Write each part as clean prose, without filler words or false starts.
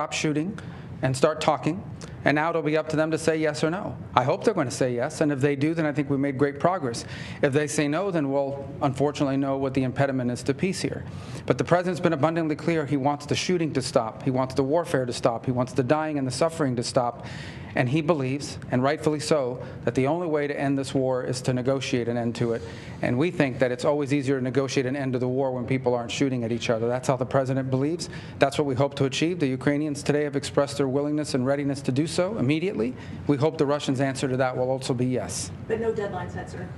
stop shooting and start talking. And now it'll be up to them to say yes or no. I hope they're going to say yes, and if they do, then I think we made great progress. If they say no, then we'll unfortunately know what the impediment is to peace here. But the president's been abundantly clear he wants the shooting to stop. He wants the warfare to stop. He wants the dying and the suffering to stop. And he believes, and rightfully so, that the only way to end this war is to negotiate an end to it. And we think that it's always easier to negotiate an end to the war when people aren't shooting at each other. That's how the president believes. That's what we hope to achieve. The Ukrainians today have expressed their willingness and readiness to do so immediately. We hope the Russians' answer to that will also be yes. But no deadline set, sir.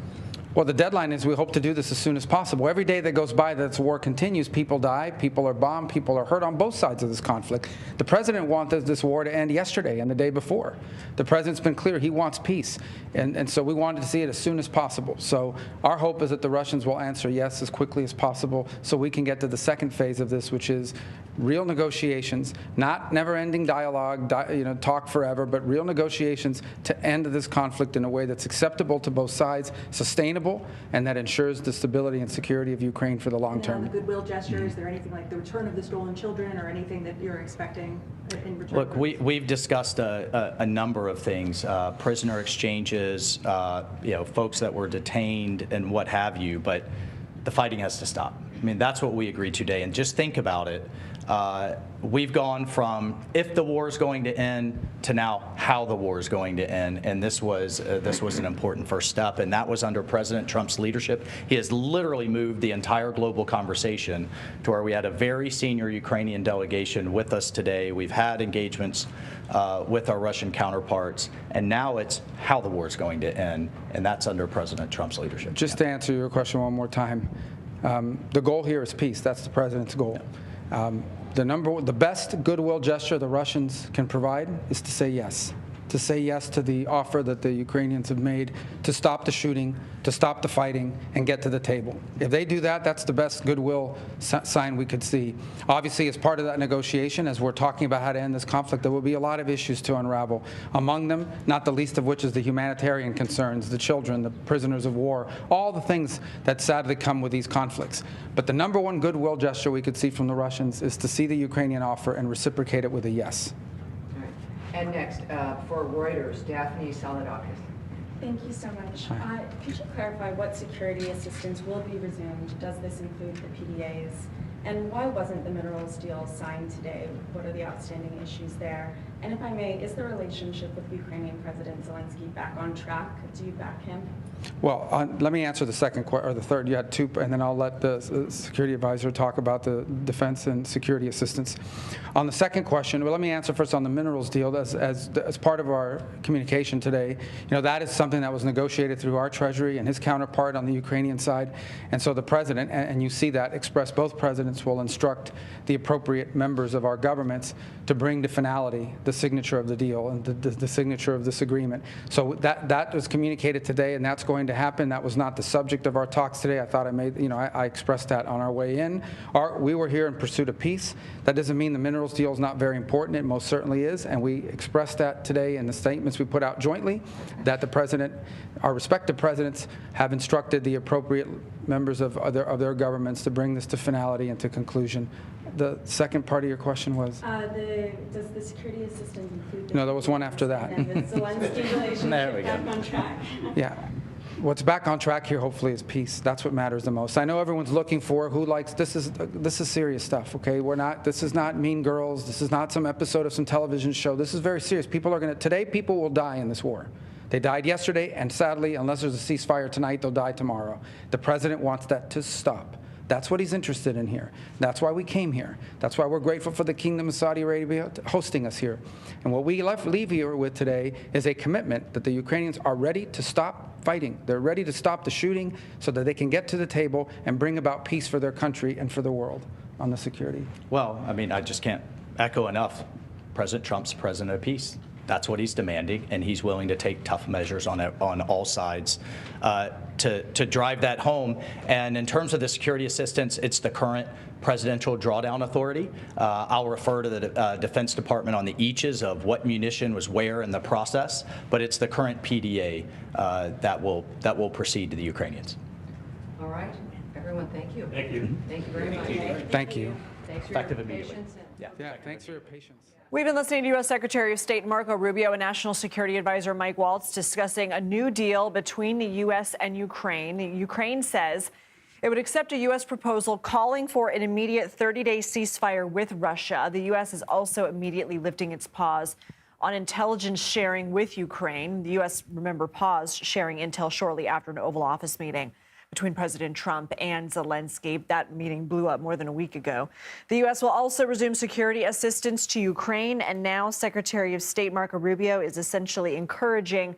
Well, the deadline is we hope to do this as soon as possible. Every day that goes by that this war continues, people die, people are bombed, people are hurt on both sides of this conflict. The president wanted this war to end yesterday and the day before. The president's been clear he wants peace, and so we wanted to see it as soon as possible. So our hope is that the Russians will answer yes as quickly as possible so we can get to the second phase of this, which is real negotiations, not never-ending dialogue, talk forever, but real negotiations to end this conflict in a way that's acceptable to both sides, sustainable, and that ensures the stability and security of Ukraine for the long term. The goodwill gesture, is there anything like the return of the stolen children or anything that you're expecting in return? Look, we've discussed a number of things, prisoner exchanges, folks that were detained and what have you, but the fighting has to stop. I mean, that's what we agreed today, and just think about it. We've gone from if the war is going to end to now how the war is going to end, and this was an important first step, and that was under President Trump's leadership. He has literally moved the entire global conversation to where we had a very senior Ukrainian delegation with us today. We've had engagements with our Russian counterparts, and now it's how the war is going to end, and that's under President Trump's leadership. Just to answer your question one more time, the goal here is peace. That's the president's goal. The best goodwill gesture the Russians can provide is to say yes. To say yes to the offer that the Ukrainians have made to stop the shooting, to stop the fighting, and get to the table. If they do that, that's the best goodwill sign we could see. Obviously, as part of that negotiation, as we're talking about how to end this conflict, there will be a lot of issues to unravel. Among them, not the least of which is the humanitarian concerns, the children, the prisoners of war, all the things that sadly come with these conflicts. But the number one goodwill gesture we could see from the Russians is to see the Ukrainian offer and reciprocate it with a yes. And next, for Reuters, Daphne Saladakis. Thank you so much. Could you clarify what security assistance will be resumed? Does this include the PDAs? And why wasn't the minerals deal signed today? What are the outstanding issues there? And if I may, is the relationship with Ukrainian President Zelensky back on track? Do you back him? Well, let me answer the second or the third. You had two, and then I'll let the security advisor talk about the defense and security assistance. On the second question, well, let me answer first on the minerals deal. As part of our communication today, that is something that was negotiated through our Treasury and his counterpart on the Ukrainian side. And so the president, and you see that expressed, both presidents will instruct the appropriate members of our governments to bring to finality the signature of the deal and the signature of this agreement. So that was communicated today, and that's going to happen. That was not the subject of our talks today. I thought I expressed that on our way in. We were here in pursuit of peace. That doesn't mean the minerals deal is not very important. It most certainly is, and we expressed that today in the statements we put out jointly, that the president, our respective presidents, have instructed the appropriate members of their governments to bring this to finality and to conclusion. The second part of your question was? Does the security assistance include the No, there was one after that. And the Zelensky relationship back on track? Yeah. What's back on track here, hopefully, is peace. That's what matters the most. I know everyone's looking for who likes this is serious stuff, okay? This is not Mean Girls. This is not some episode of some television show. This is very serious. Today people will die in this war. They died yesterday, and sadly, unless there's a ceasefire tonight, they'll die tomorrow. The president wants that to stop. That's what he's interested in here. That's why we came here. That's why we're grateful for the Kingdom of Saudi Arabia hosting us here. And what we leave here with today is a commitment that the Ukrainians are ready to stop fighting. They're ready to stop the shooting so that they can get to the table and bring about peace for their country and for the world on the security. Well, I mean, I just can't echo enough. President Trump's president of peace. That's what he's demanding, and he's willing to take tough measures on all sides to drive that home. And in terms of the security assistance, it's the current presidential drawdown authority. I'll refer to the Defense Department on the eaches of what munition was where in the process, but it's the current PDA that will proceed to the Ukrainians. All right, everyone, thank you. Thank you. Thank you very much. Thank you. Thanks for Effective your immediately. patience. Yeah, thanks for your patience. We've been listening to U.S. Secretary of State Marco Rubio and National Security Advisor Mike Waltz discussing a new deal between the U.S. and Ukraine. Ukraine says it would accept a U.S. proposal calling for an immediate 30-day ceasefire with Russia. The U.S. is also immediately lifting its pause on intelligence sharing with Ukraine. The U.S., remember, paused sharing intel shortly after an Oval Office meeting between President Trump and Zelensky. That meeting blew up more than a week ago. The U.S. will also resume security assistance to Ukraine, and now Secretary of State Marco Rubio is essentially encouraging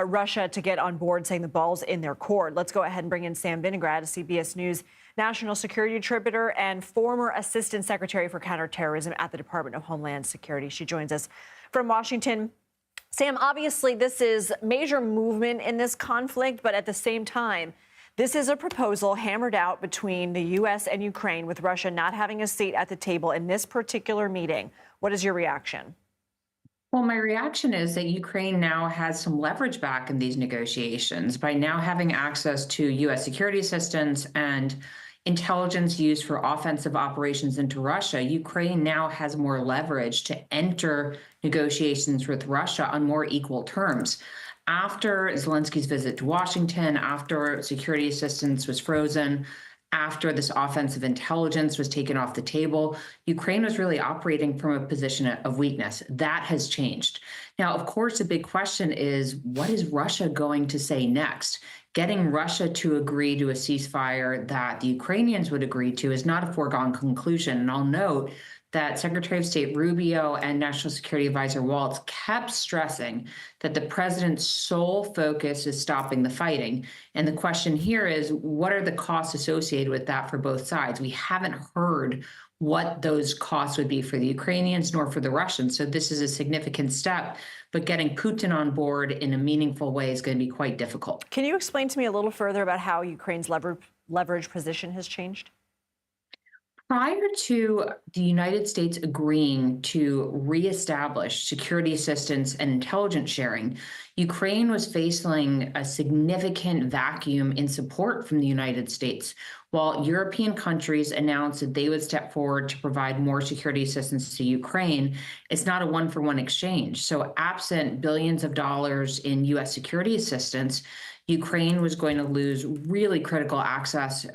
Russia to get on board, saying the ball's in their court. Let's go ahead and bring in Sam Vinograd, a CBS News national security contributor and former Assistant Secretary for Counterterrorism at the Department of Homeland Security. She joins us from Washington. Sam, obviously this is major movement in this conflict, but at the same time, this is a proposal hammered out between the U.S. and Ukraine, with Russia not having a seat at the table in this particular meeting. What is your reaction? Well, my reaction is that Ukraine now has some leverage back in these negotiations by now having access to U.S. security assistance and intelligence used for offensive operations into Russia. Ukraine now has more leverage to enter negotiations with Russia on more equal terms. After Zelensky's visit to Washington, after security assistance was frozen, after this offensive intelligence was taken off the table, Ukraine was really operating from a position of weakness. That has changed. Now, of course, the big question is, what is Russia going to say next? Getting Russia to agree to a ceasefire that the Ukrainians would agree to is not a foregone conclusion. And I'll note that Secretary of State Rubio and National Security Advisor Waltz kept stressing that the president's sole focus is stopping the fighting. And the question here is, what are the costs associated with that for both sides? We haven't heard what those costs would be for the Ukrainians nor for the Russians. So this is a significant step, but getting Putin on board in a meaningful way is going to be quite difficult. Can you explain to me a little further about how Ukraine's leverage position has changed? Prior to the United States agreeing to reestablish security assistance and intelligence sharing, Ukraine was facing a significant vacuum in support from the United States. While European countries announced that they would step forward to provide more security assistance to Ukraine, it's not a one-for-one exchange. So absent billions of dollars in U.S. security assistance, Ukraine was going to lose really critical access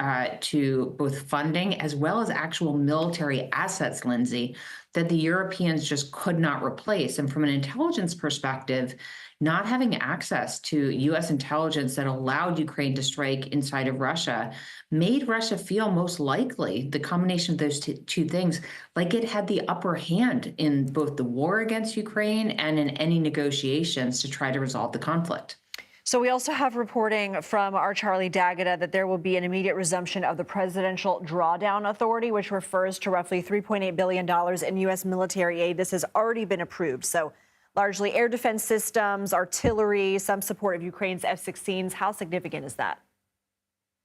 to both funding as well as actual military assets, Lindsay, that the Europeans just could not replace. And from an intelligence perspective, not having access to U.S. intelligence that allowed Ukraine to strike inside of Russia made Russia feel most likely, the combination of those two things, like it had the upper hand in both the war against Ukraine and in any negotiations to try to resolve the conflict. So we also have reporting from our Charlie D'Agata that there will be an immediate resumption of the Presidential Drawdown Authority, which refers to roughly $3.8 billion in U.S. military aid. This has already been approved. So largely air defense systems, artillery, some support of Ukraine's F-16s. How significant is that?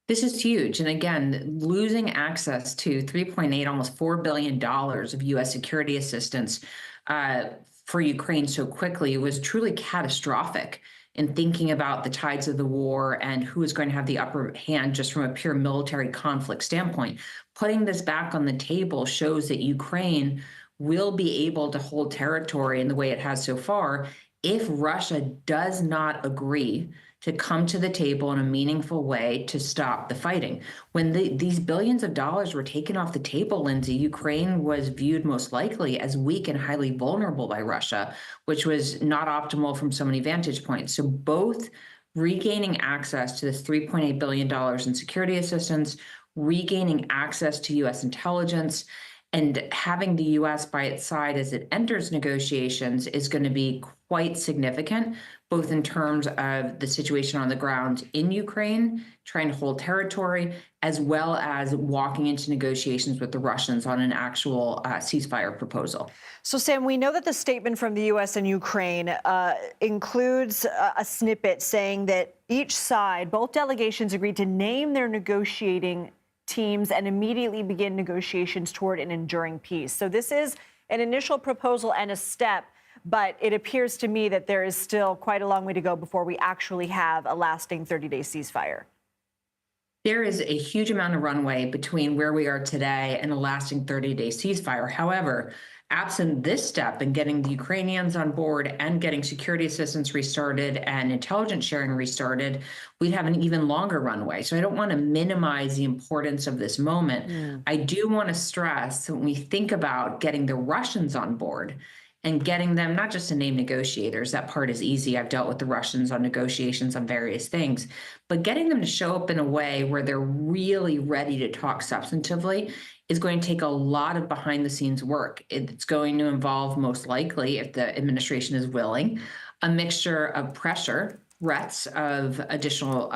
This is huge. And again, losing access to $3.8, almost $4 billion of U.S. security assistance for Ukraine so quickly was truly catastrophic in thinking about the tides of the war and who is going to have the upper hand just from a pure military conflict standpoint. Putting this back on the table shows that Ukraine will be able to hold territory in the way it has so far if Russia does not agree to come to the table in a meaningful way to stop the fighting. When these billions of dollars were taken off the table, Lindsay, Ukraine was viewed most likely as weak and highly vulnerable by Russia, which was not optimal from so many vantage points. So both regaining access to this $3.8 billion in security assistance, regaining access to U.S. intelligence, and having the U.S. by its side as it enters negotiations is going to be quite significant, both in terms of the situation on the ground in Ukraine, trying to hold territory, as well as walking into negotiations with the Russians on an actual ceasefire proposal. So, Sam, we know that the statement from the U.S. and Ukraine includes a snippet saying that each side, both delegations, agreed to name their negotiating teams and immediately begin negotiations toward an enduring peace. So this is an initial proposal and a step, but it appears to me that there is still quite a long way to go before we actually have a lasting 30-day ceasefire. There is a huge amount of runway between where we are today and a lasting 30-day ceasefire. However, absent this step in getting the Ukrainians on board and getting security assistance restarted and intelligence sharing restarted, we'd have an even longer runway. So I don't want to minimize the importance of this moment. I do want to stress that when we think about getting the Russians on board and getting them not just to name negotiators, that part is easy. I've dealt with the Russians on negotiations on various things, but getting them to show up in a way where they're really ready to talk substantively is going to take a lot of behind the scenes work. It's going to involve, most likely, if the administration is willing, a mixture of pressure, threats of additional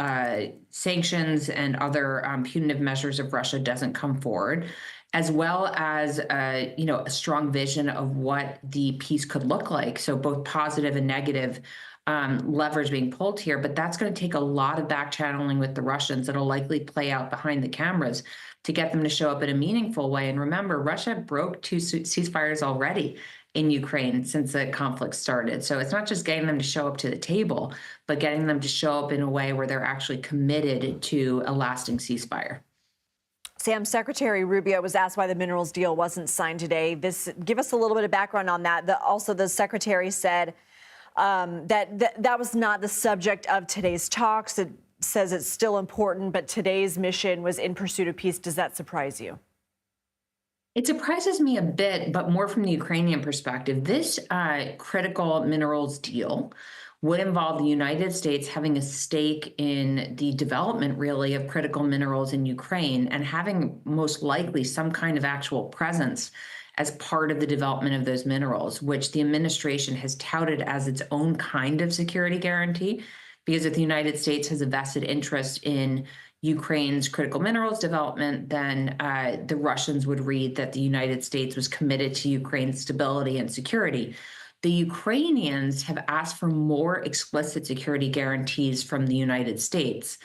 sanctions and other punitive measures if Russia doesn't come forward, as well as a strong vision of what the peace could look like. So both positive and negative levers being pulled here, but that's going to take a lot of back channeling with the Russians that'll likely play out behind the cameras to get them to show up in a meaningful way. And remember, Russia broke 2 ceasefires already in Ukraine since the conflict started. So it's not just getting them to show up to the table, but getting them to show up in a way where they're actually committed to a lasting ceasefire. Sam, Secretary Rubio was asked why the minerals deal wasn't signed today. Give us a little bit of background on that. Also, the secretary said that was not the subject of today's talks. It says it's still important, but today's mission was in pursuit of peace. Does that surprise you? It surprises me a bit, but more from the Ukrainian perspective. This critical minerals deal would involve the United States having a stake in the development, really, of critical minerals in Ukraine and having most likely some kind of actual presence as part of the development of those minerals, which the administration has touted as its own kind of security guarantee. Because if the United States has a vested interest in Ukraine's critical minerals development, then the Russians would read that the United States was committed to Ukraine's stability and security. The Ukrainians have asked for more explicit security guarantees from the United States,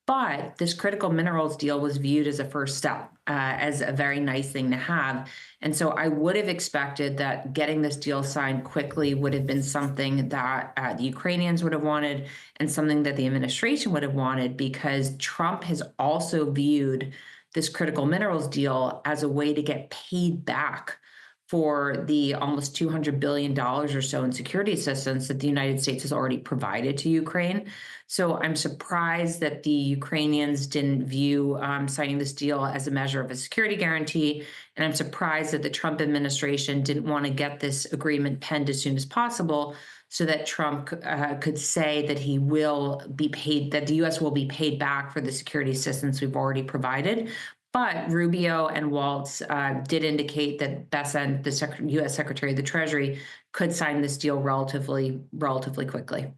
but this critical minerals deal was viewed as a first step, as a very nice thing to have. And so I would have expected that getting this deal signed quickly would have been something that the Ukrainians would have wanted and something that the administration would have wanted, because Trump has also viewed this critical minerals deal as a way to get paid back for the almost $200 billion or so in security assistance that the United States has already provided to Ukraine. So I'm surprised that the Ukrainians didn't view signing this deal as a measure of a security guarantee. And I'm surprised that the Trump administration didn't want to get this agreement penned as soon as possible so that Trump could say that he will be paid, that the U.S. will be paid back for the security assistance we've already provided. But Rubio and Waltz did indicate that Bessent, the U.S. Secretary of the Treasury, could sign this deal relatively quickly.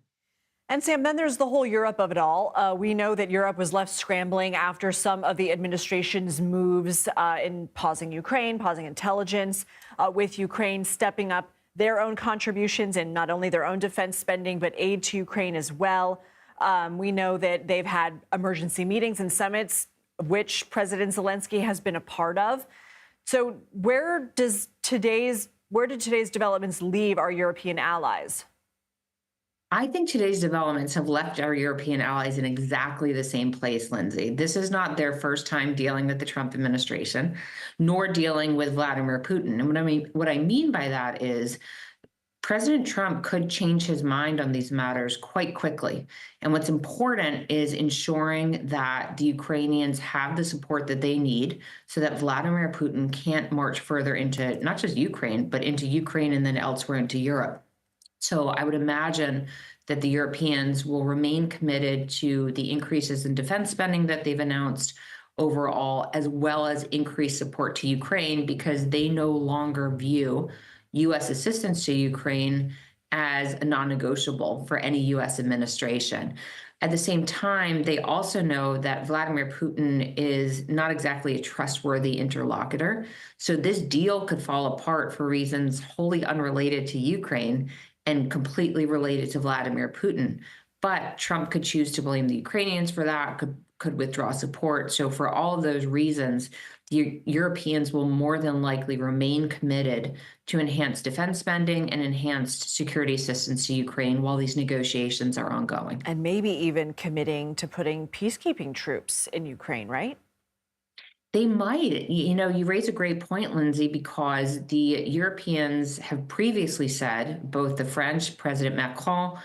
And Sam, then there's the whole Europe of it all. We know that Europe was left scrambling after some of the administration's moves in pausing Ukraine, pausing intelligence, with Ukraine stepping up their own contributions in not only their own defense spending, but aid to Ukraine as well. We know that they've had emergency meetings and summits, which President Zelensky has been a part of. So where did today's developments leave our European allies? I think today's developments have left our European allies in exactly the same place, Lindsay. This is not their first time dealing with the Trump administration, nor dealing with Vladimir Putin. And what I mean by that is President Trump could change his mind on these matters quite quickly. And what's important is ensuring that the Ukrainians have the support that they need so that Vladimir Putin can't march further into not just Ukraine, but into Ukraine and then elsewhere into Europe. So I would imagine that the Europeans will remain committed to the increases in defense spending that they've announced overall, as well as increased support to Ukraine, because they no longer view U.S. assistance to Ukraine as a non-negotiable for any U.S. administration. At the same time, they also know that Vladimir Putin is not exactly a trustworthy interlocutor. So this deal could fall apart for reasons wholly unrelated to Ukraine and completely related to Vladimir Putin. But Trump could choose to blame the Ukrainians for that, could withdraw support. So for all of those reasons, the Europeans will more than likely remain committed to enhanced defense spending and enhanced security assistance to Ukraine while these negotiations are ongoing. And maybe even committing to putting peacekeeping troops in Ukraine, right? They might. You raise a great point, Lindsay, because the Europeans have previously said, both the French President Macron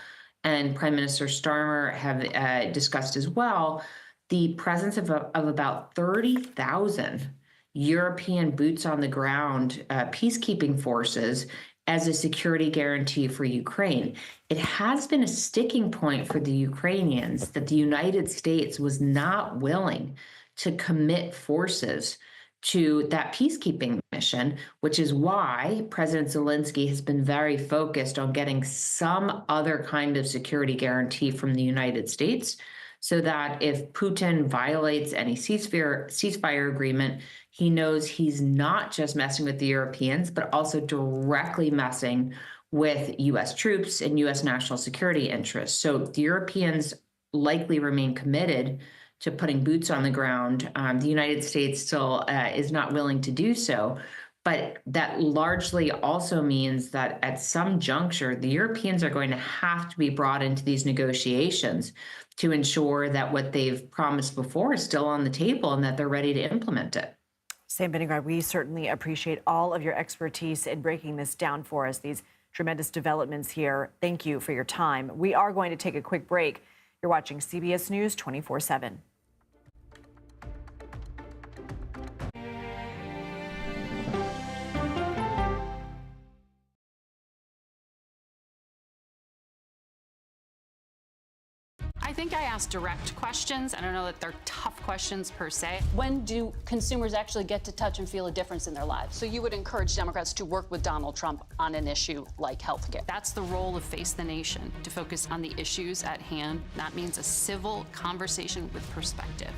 and Prime Minister Starmer have discussed as well, the presence of about 30,000 European boots on the ground peacekeeping forces as a security guarantee for Ukraine. It has been a sticking point for the Ukrainians that the United States was not willing to commit forces to that peacekeeping mission, which is why President Zelensky has been very focused on getting some other kind of security guarantee from the United States, so that if Putin violates any ceasefire agreement, he knows he's not just messing with the Europeans, but also directly messing with U.S. troops and U.S. national security interests. So the Europeans likely remain committed to putting boots on the ground. The United States still is not willing to do so. But that largely also means that at some juncture, the Europeans are going to have to be brought into these negotiations to ensure that what they've promised before is still on the table and that they're ready to implement it. Sam Vinograd, we certainly appreciate all of your expertise in breaking this down for us, these tremendous developments here. Thank you for your time. We are going to take a quick break. You're watching CBS News 24/7. I think I asked direct questions. I don't know that they're tough questions per se. When do consumers actually get to touch and feel a difference in their lives? So you would encourage Democrats to work with Donald Trump on an issue like healthcare. That's the role of Face the Nation, to focus on the issues at hand. That means a civil conversation with perspective.